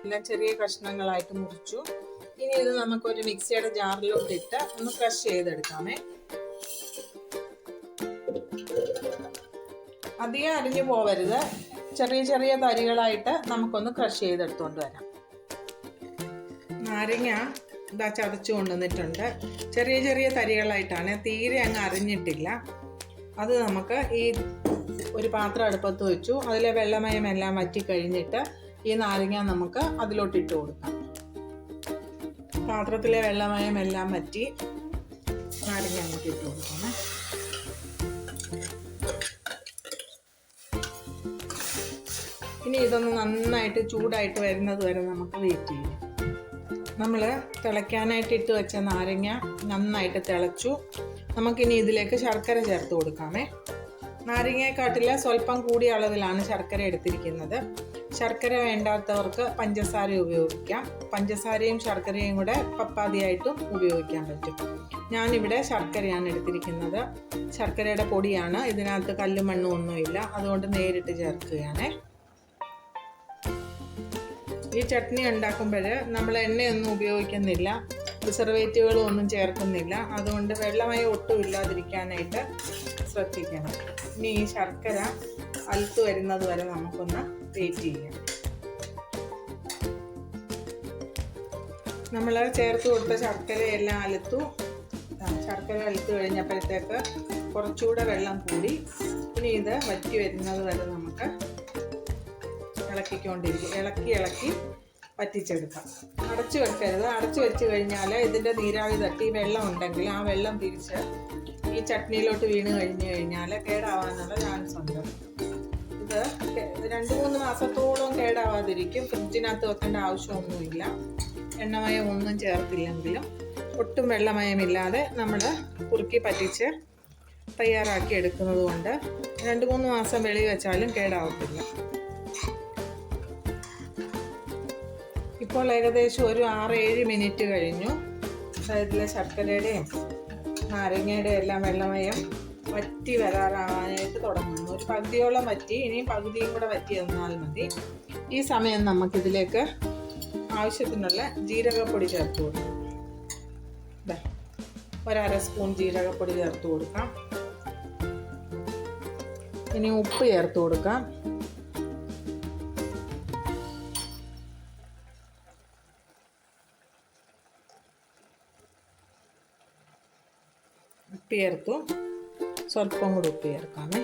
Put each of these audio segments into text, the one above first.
എല്ലാം ചെറിയ കഷ്ണങ്ങളായിട്ട് മുറിച്ചു. ഇനി ഇത് നമുക്കൊരു മിക്സിയുടെ ജാറിലോട്ട് ഇട്ട് ഒന്ന് ക്രഷ് ചെയ്തെടുക്കാമേ. അധികം അരിഞ്ഞു പോവരുത്, ചെറിയ ചെറിയ തരികളായിട്ട് നമുക്കൊന്ന് ക്രഷ് ചെയ്തെടുത്തുകൊണ്ട് വരാം. നാരങ്ങ ഇതാ ചതച്ചു കൊണ്ടുവന്നിട്ടുണ്ട്. ചെറിയ ചെറിയ തരികളായിട്ടാണ്, തീരെ അങ്ങ് അരിഞ്ഞിട്ടില്ല. അത് നമുക്ക് ഈ ഒരു പാത്രം അടുപ്പത്ത് വെച്ചു. അതിലെ വെള്ളമയം എല്ലാം വറ്റി കഴിഞ്ഞിട്ട് ഈ നാരങ്ങ നമുക്ക് അതിലോട്ട് ഇട്ട് കൊടുക്കാം. പാത്രത്തിലെ വെള്ളമയം എല്ലാം വറ്റി നാരങ്ങ അങ്ങോട്ട് ഇട്ട് കൊടുക്കാം. ഇനി ഇതൊന്ന് നന്നായിട്ട് ചൂടായിട്ട് വരുന്നത് വരെ നമുക്ക് വെയിറ്റ് ചെയ്യാം. നമ്മൾ തിളയ്ക്കാനായിട്ട് ഇട്ട് വെച്ച നാരങ്ങ നന്നായിട്ട് തിളച്ചു. നമുക്കിനി ഇതിലേക്ക് ശർക്കര ചേർത്ത് കൊടുക്കാമേ. നാരങ്ങയെക്കാട്ടിൽ സ്വല്പം കൂടിയ അളവിലാണ് ശർക്കര എടുത്തിരിക്കുന്നത്. ശർക്കര വേണ്ടാത്തവർക്ക് പഞ്ചസാര ഉപയോഗിക്കാം. പഞ്ചസാരയും ശർക്കരയും കൂടെ പപ്പാതിയായിട്ടും ഉപയോഗിക്കാൻ പറ്റും. ഞാനിവിടെ ശർക്കരയാണ് എടുത്തിരിക്കുന്നത്. ശർക്കരയുടെ പൊടിയാണ്, ഇതിനകത്ത് കല്ലും മണ്ണും ഒന്നുമില്ല, അതുകൊണ്ട് നേരിട്ട് ചേർക്കുകയാണ്. ഈ ചട്നി ഉണ്ടാക്കുമ്പോൾ നമ്മൾ എണ്ണയൊന്നും ഉപയോഗിക്കുന്നില്ല, പ്രിസർവേറ്റീവുകളും ഒന്നും ചേർക്കുന്നില്ല. അതുകൊണ്ട് വെള്ളമയം ഒട്ടും ഇല്ലാതിരിക്കാനായിട്ട് ശ്രദ്ധിക്കണം. ഇനി ഈ ശർക്കര അലുത്ത് വരുന്നത് വരെ നമുക്കൊന്ന് വെയിറ്റ് ചെയ്യാം. നമ്മൾ ചേർത്ത് കൊടുത്ത ശർക്കരയെല്ലാം അലുത്തു. ശർക്കര അലുത്ത് കഴിഞ്ഞപ്പോഴത്തേക്ക് കുറച്ചുകൂടെ വെള്ളം കൂടി. ഇനി ഇത് വറ്റി വരുന്നത് വരെ നമുക്ക് ഇളക്കി വറ്റിച്ചെടുക്കാം. അടച്ചു വെക്കരുത്. അടച്ചു വെച്ച് കഴിഞ്ഞാൽ ഇതിൻ്റെ നീരാവി തട്ടി വെള്ളം ഉണ്ടെങ്കിൽ ആ വെള്ളം തിരിച്ച് ഈ ചട്നിയിലോട്ട് വീണ് കഴിഞ്ഞാൽ കേടാവാനുള്ള ചാൻസ് ഉണ്ട്. ഇത് 2-3 മാസത്തോളം കേടാവാതിരിക്കും. ഫ്രിഡ്ജിനകത്ത് വെക്കേണ്ട ആവശ്യമൊന്നുമില്ല. എണ്ണമയം ഒന്നും ചേർത്തില്ലെങ്കിലും ഒട്ടും വെള്ളമയമില്ലാതെ നമ്മൾ കുറുക്കി പറ്റിച്ച് തയ്യാറാക്കി എടുക്കുന്നത് കൊണ്ട് 2-3 മാസം വെളി വെച്ചാലും കേടാവത്തില്ല. ഇപ്പോൾ ഏകദേശം ഒരു 6-7 മിനിറ്റ് കഴിഞ്ഞു. ഇതിലെ ശർക്കരയുടെയും നാരങ്ങയുടെയും എല്ലാം വെള്ളമയം വറ്റി വരാറാവാനായിട്ട് തുടങ്ങുന്നു. ഒരു പകുതിയോളം വറ്റി, ഇനിയും പകുതിയും കൂടെ വറ്റി തന്നാൽ മതി. ഈ സമയം നമുക്കിതിലേക്ക് ആവശ്യത്തിനുള്ള ജീരകപ്പൊടി ചേർത്ത് കൊടുക്കാം. 1/2 സ്പൂൺ ജീരകപ്പൊടി ചേർത്ത് കൊടുക്കാം. ഇനി ഉപ്പ് ചേർത്ത് കൊടുക്കാം. ഉപ്പ് ചേർത്തു. സ്വല്പം കൂടി ഉപ്പ് ചേർക്കാമേ.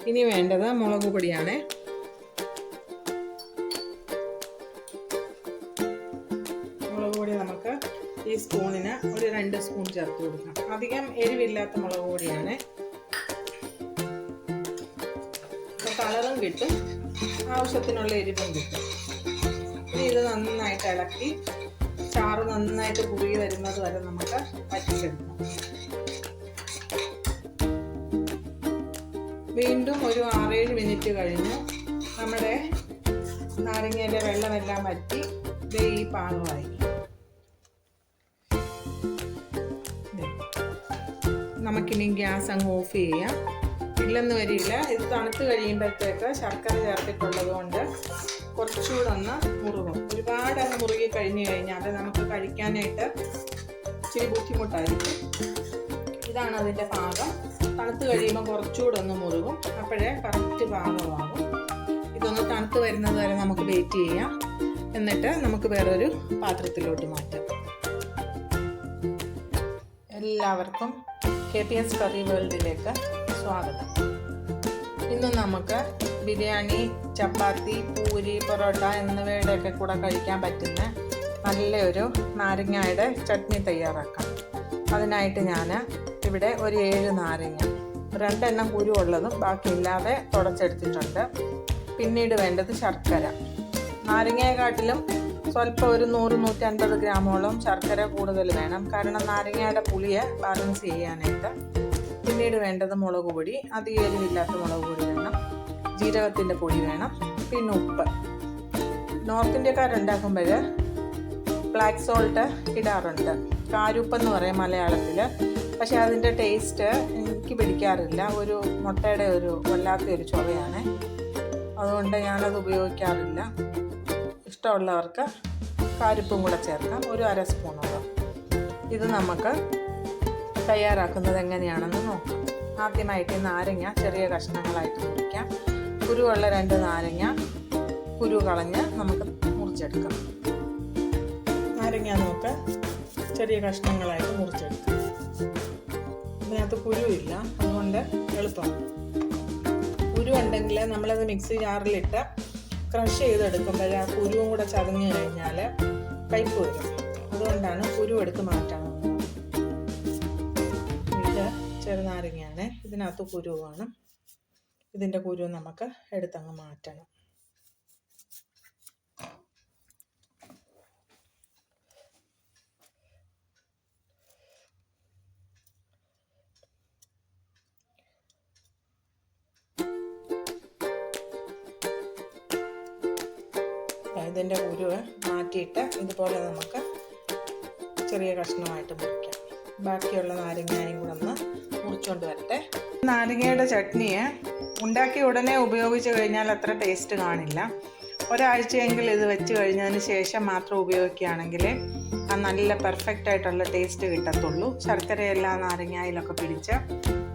ഇനി വേണ്ടത് മുളക് പൊടിയാണ്. മുളക് പൊടി നമുക്ക് ഈ സ്പൂണിന് ഒരു 2 സ്പൂൺ ചേർത്ത് കൊടുക്കാം. അധികം എരിവില്ലാത്ത മുളക് പൊടിയാണ്. കളറും കിട്ടും, ആവശ്യത്തിനുള്ള എരിവും കിട്ടും. ഇനി ഇത് നന്നായിട്ട് ഇളക്കി ചാറ് നന്നായിട്ട് കുറുകി വരുന്നത് വരെ നമുക്ക് വറ്റിച്ചെടുക്കാം. വീണ്ടും ഒരു 6-7 മിനിറ്റ് കഴിഞ്ഞു. നമ്മുടെ നാരങ്ങയിലെ വെള്ളമെല്ലാം വറ്റി ഈ പാകമായി. നമുക്കിനി ഗ്യാസ് അങ്ങ് ഓഫ് ചെയ്യാം. ഇല്ലെന്ന് വരില്ല. ഇത് തണുത്ത് കഴിയുമ്പോഴത്തേക്ക് ശർക്കര ചേർത്തിട്ടുള്ളത് കൊണ്ട് കുറച്ചുകൂടെ ഒന്ന് മുറുകും. ഒരുപാട് അങ്ങ് മുറുകി കഴിഞ്ഞ് കഴിഞ്ഞാൽ നമുക്ക് കഴിക്കാനായിട്ട് ഇച്ചിരി ബുദ്ധിമുട്ടായിരിക്കും. ഇതാണ് അതിൻ്റെ പാകം. തണുത്ത് കഴിയുമ്പോൾ കുറച്ചുകൂടെ ഒന്ന് മുറുകും. അപ്പോഴേ കറക്റ്റ് പാകമാകും. ഇതൊന്ന് തണുത്ത് വരുന്നത് വരെ നമുക്ക് വെയിറ്റ് ചെയ്യാം. എന്നിട്ട് നമുക്ക് വേറൊരു പാത്രത്തിലോട്ട് മാറ്റാം. എല്ലാവർക്കും KPS കറി വേൾഡിലേക്ക് സ്വാഗതം. ഇന്ന് നമുക്ക് ബിരിയാണി, ചപ്പാത്തി, പൂരി, പൊറോട്ട എന്നിവയുടെയൊക്കെ കൂടെ കഴിക്കാൻ പറ്റുന്ന നല്ലൊരു നാരങ്ങയുടെ ചട്നി തയ്യാറാക്കാം. അതിനായിട്ട് ഞാൻ ഇവിടെ ഒരു 7 നാരങ്ങ, 2 എണ്ണം കുരുവുള്ളതും ബാക്കിയില്ലാതെ തുടച്ചെടുത്തിട്ടുണ്ട്. പിന്നീട് വേണ്ടത് ശർക്കര. നാരങ്ങയെക്കാട്ടിലും സ്വല്പം ഒരു 100-150 ഗ്രാമോളം ശർക്കര കൂടുതൽ വേണം, കാരണം നാരങ്ങയുടെ പുളിയെ ബാലൻസ് ചെയ്യാനായിട്ട്. പിന്നീട് വേണ്ടത് മുളക് പൊടി, അധികം എരിവില്ലാത്ത മുളക് പൊടി വേണം. ജീരകത്തിൻ്റെ പൊടി വേണം. പിന്നെ ഉപ്പ്. നോർത്ത് ഇന്ത്യക്കാരുണ്ടാക്കുമ്പോൾ ബ്ലാക്ക് സോൾട്ട് ഇടാറുണ്ട്, കാരുപ്പെന്ന് പറയും മലയാളത്തിൽ. പക്ഷേ അതിൻ്റെ ടേസ്റ്റ് എനിക്ക് പിടിക്കാറില്ല. ഒരു മുട്ടയുടെ ഒരു വല്ലാത്തൊരു ചുവയാണ്. അതുകൊണ്ട് ഞാനത് ഉപയോഗിക്കാറില്ല. ഇഷ്ടമുള്ളവർക്ക് കാരിപ്പും കൂടെ ചേർക്കാം, ഒരു 1/2 സ്പൂണോളം. ഇത് നമുക്ക് തയ്യാറാക്കുന്നത് എങ്ങനെയാണെന്ന് നോക്കാം. ആദ്യമായിട്ട് ഈ നാരങ്ങ ചെറിയ കഷ്ണങ്ങളായിട്ട് മുറിക്കാം. കുരുവുള്ള 2 നാരങ്ങ കുരു കളഞ്ഞ് നമുക്ക് മുറിച്ചെടുക്കാം. നാരങ്ങ നമുക്ക് ചെറിയ കഷ്ണങ്ങളായിട്ട് മുറിച്ചെടുക്കാം. ഇതിനകത്ത് കുരുവില്ല, അതുകൊണ്ട് എളുപ്പമാണ്. കുരു ഉണ്ടെങ്കിൽ നമ്മളത് മിക്സി ജാറിലിട്ട് ക്രഷ് ചെയ്തെടുക്കുമ്പോൾ ആ കുരുവും കൂടെ ചതഞ്ഞു കഴിഞ്ഞാൽ കയ്പ്പ് വരും. അതുകൊണ്ടാണ് കുരു എടുത്ത് മാറ്റണം. ഇത് ചെറുനാരങ്ങയാണ്, ഇതിനകത്ത് കുരു വേണം. ഇതിൻ്റെ കുരു നമുക്ക് എടുത്തങ്ങ് മാറ്റണം. ഇതിൻ്റെ കുരു മാറ്റിയിട്ട് ഇതുപോലെ നമുക്ക് ചെറിയ കഷ്ണമായിട്ട് മുറിക്കാം. ബാക്കിയുള്ള നാരങ്ങയും കൂടെ ഒന്ന് മുറിച്ചുകൊണ്ട് വരട്ടെ. നാരങ്ങയുടെ ചട്നിയെ ഉണ്ടാക്കി ഉടനെ ഉപയോഗിച്ച് കഴിഞ്ഞാൽ അത്ര ടേസ്റ്റ് കാണില്ല. ഒരാഴ്ചയെങ്കിലും ഇത് വെച്ച് കഴിഞ്ഞതിന് ശേഷം മാത്രം ഉപയോഗിക്കുകയാണെങ്കിൽ ആ നല്ല പെർഫെക്റ്റ് ആയിട്ടുള്ള ടേസ്റ്റ് കിട്ടത്തുള്ളൂ. ശർക്കരയെല്ലാം നാരങ്ങയിലൊക്കെ പിടിച്ച്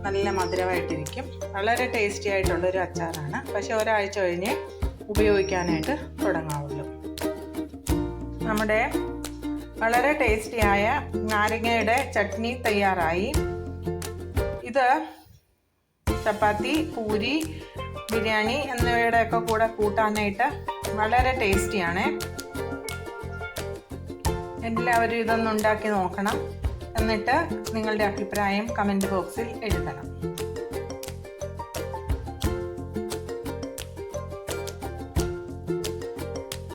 നല്ല മധുരമായിട്ടിരിക്കും. വളരെ ടേസ്റ്റി ആയിട്ടുള്ളൊരു അച്ചാറാണ്. പക്ഷെ ഒരാഴ്ച കഴിഞ്ഞ് ഉപയോഗിക്കാനായിട്ട് തുടങ്ങാവുള്ളൂ. നമ്മുടെ വളരെ ടേസ്റ്റിയായ നാരങ്ങയുടെ ചട്നി തയ്യാറായി. ഇത് ചപ്പാത്തി, പൂരി, ബിരിയാണി എന്നിവയുടെയൊക്കെ കൂടെ കൂട്ടാനായിട്ട് വളരെ ടേസ്റ്റിയാണ്. എല്ലാവരും ഇതൊന്ന് ഉണ്ടാക്കി നോക്കണം. എന്നിട്ട് നിങ്ങളുടെ അഭിപ്രായം കമൻറ്റ് ബോക്സിൽ എഴുതണം.